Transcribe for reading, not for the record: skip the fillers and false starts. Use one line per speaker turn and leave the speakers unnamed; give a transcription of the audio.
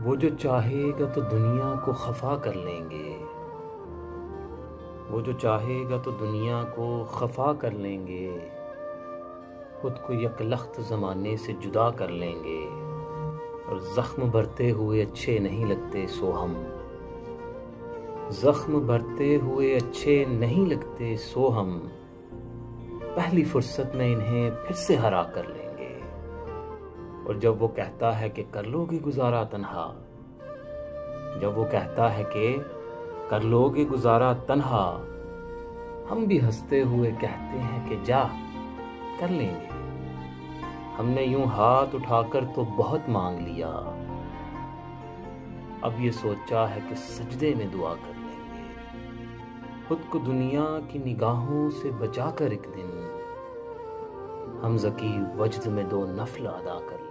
वो जो चाहेगा तो दुनिया को खफा कर लेंगे। वो जो चाहेगा तो दुनिया को खफा कर लेंगे। खुद को यकलख्त ज़माने से जुदा कर लेंगे। और ज़ख्म भरते हुए अच्छे नहीं लगते सो हम। ज़ख्म भरते हुए अच्छे नहीं लगते सो हम। पहली फुर्सत में इन्हें फिर से हरा कर लेंगे। और जब वो कहता है कि कर लोगे गुजारा तन्हा, जब वो कहता है कि कर लोगे गुजारा तन्हा, हम भी हंसते हुए कहते हैं कि जा कर लेंगे। हमने यूं हाथ उठाकर तो बहुत मांग लिया, अब ये सोचा है कि सजदे में दुआ कर लेंगे। खुद को दुनिया की निगाहों से बचाकर एक दिन हम ज़की वजद में दो नफल अदा कर